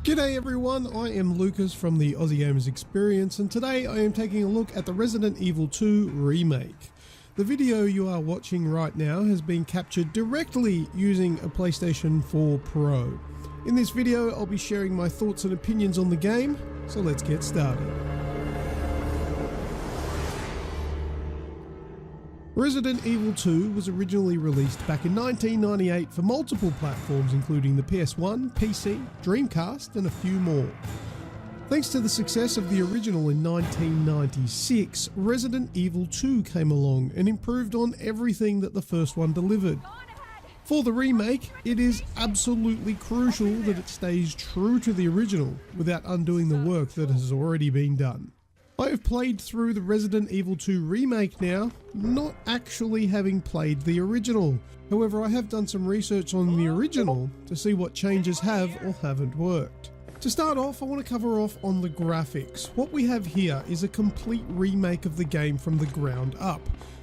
G'day everyone, I am Lucas from the Aussie Gamers Experience, and today I am taking a look at the Resident Evil 2 Remake. The video you are watching right now has been captured directly using a PlayStation 4 Pro. In this video I'll be sharing my thoughts and opinions on the game, so let's get started. Resident Evil 2 was originally released back in 1998 for multiple platforms including the PS1, PC, Dreamcast and a few more. Thanks to the success of the original in 1996, Resident Evil 2 came along and improved on everything that the first one delivered. For the remake, it is absolutely crucial that it stays true to the original without undoing the work that has already been done. I have played through the Resident Evil 2 Remake now, not actually having played the original. However, I have done some research on the original to see what changes have or haven't worked. To start off, I want to cover off on the graphics. What we have here is a complete remake of the game from the ground up.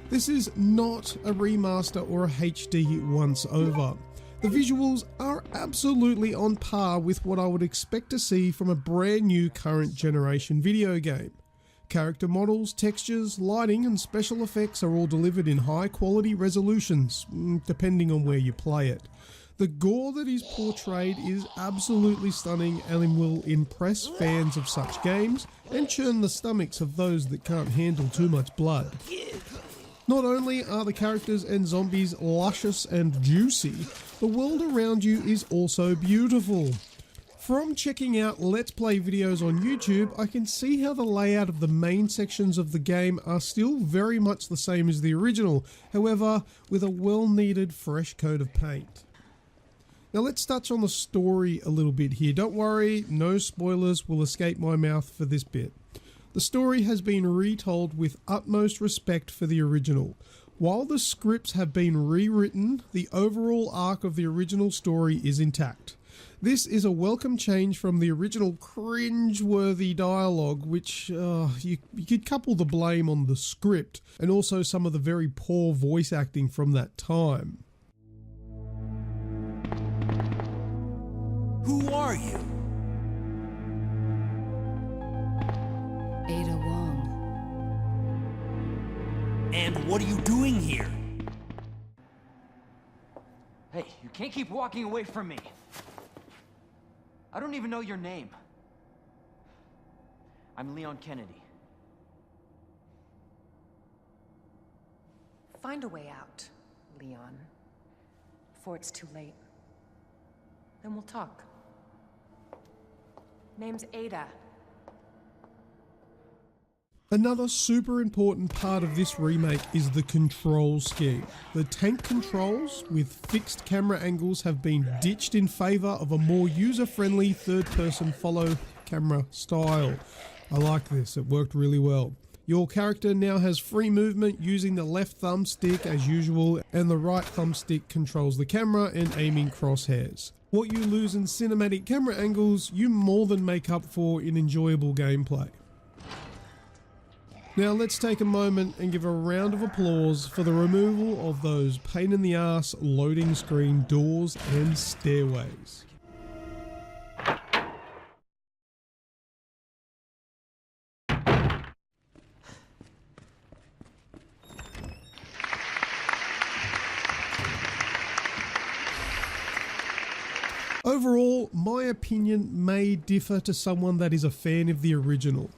This is not a remaster or a HD once over. The visuals are absolutely on par with what I would expect to see from a brand new current generation video game. Character models, textures, lighting and special effects are all delivered in high quality resolutions, depending on where you play it. The gore that is portrayed is absolutely stunning and will impress fans of such games and churn the stomachs of those that can't handle too much blood. Not only are the characters and zombies luscious and juicy, the world around you is also beautiful. From checking out Let's Play videos on YouTube, I can see how the layout of the main sections of the game are still very much the same as the original, however, with a well-needed fresh coat of paint. Now let's touch on the story a little bit here. Don't worry, no spoilers will escape my mouth for this bit. The story has been retold with utmost respect for the original. While the scripts have been rewritten, the overall arc of the original story is intact. This is a welcome change from the original cringe-worthy dialogue, which you could couple the blame on the script and also some of the very poor voice acting from that time. Who are you? Ada Wong. And what are you doing here? Hey, you can't keep walking away from me. I don't even know your name. I'm Leon Kennedy. Find a way out, Leon, before it's too late. Then we'll talk. Name's Ada. Another super important part of this remake is the control scheme. The tank controls with fixed camera angles have been ditched in favour of a more user-friendly third-person follow camera style. I like this, it worked really well. Your character now has free movement using the left thumbstick as usual, and the right thumbstick controls the camera and aiming crosshairs. What you lose in cinematic camera angles, you more than make up for in enjoyable gameplay. Now let's take a moment and give a round of applause for the removal of those pain in the ass loading screen doors and stairways. Overall, my opinion may differ to someone that is a fan of the original.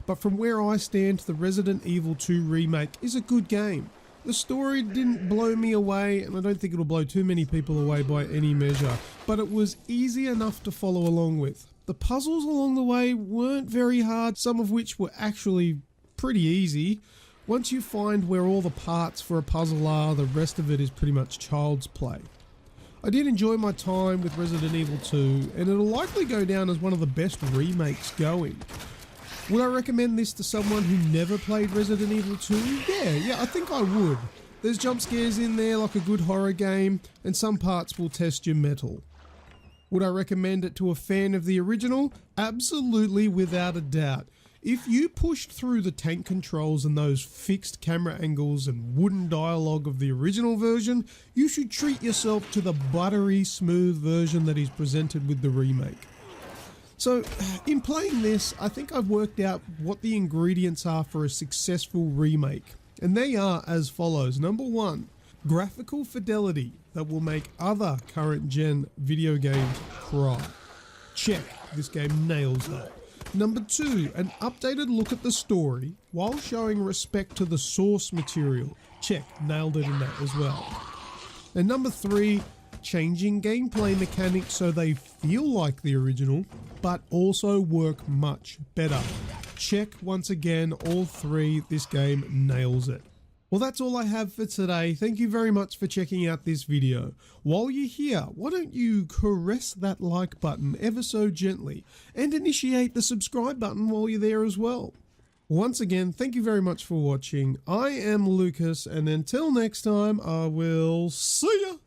But from where I stand, the Resident Evil 2 Remake is a good game. The story didn't blow me away, and I don't think it'll blow too many people away by any measure, but it was easy enough to follow along with. The puzzles along the way weren't very hard, some of which were actually pretty easy. Once you find where all the parts for a puzzle are, the rest of it is pretty much child's play. I did enjoy my time with Resident Evil 2, and it'll likely go down as one of the best remakes going. Would I recommend this to someone who never played Resident Evil 2? Yeah, I think I would. There's jump scares in there like a good horror game, and some parts will test your mettle. Would I recommend it to a fan of the original? Absolutely, without a doubt. If you pushed through the tank controls and those fixed camera angles and wooden dialogue of the original version, you should treat yourself to the buttery smooth version that is presented with the remake. So, in playing this, I think I've worked out what the ingredients are for a successful remake. And they are as follows. Number 1, graphical fidelity that will make other current gen video games cry. Check, this game nails that. Number 2, an updated look at the story while showing respect to the source material. Check, nailed it in that as well. And number 3, changing gameplay mechanics so they feel like the original, but also work much better. Check once again, all 3, this game nails it. Well, that's all I have for today. Thank you very much for checking out this video. While you're here, why don't you caress that like button ever so gently and initiate the subscribe button while you're there as well. Once again, thank you very much for watching. I am Lucas, and until next time, I will see ya!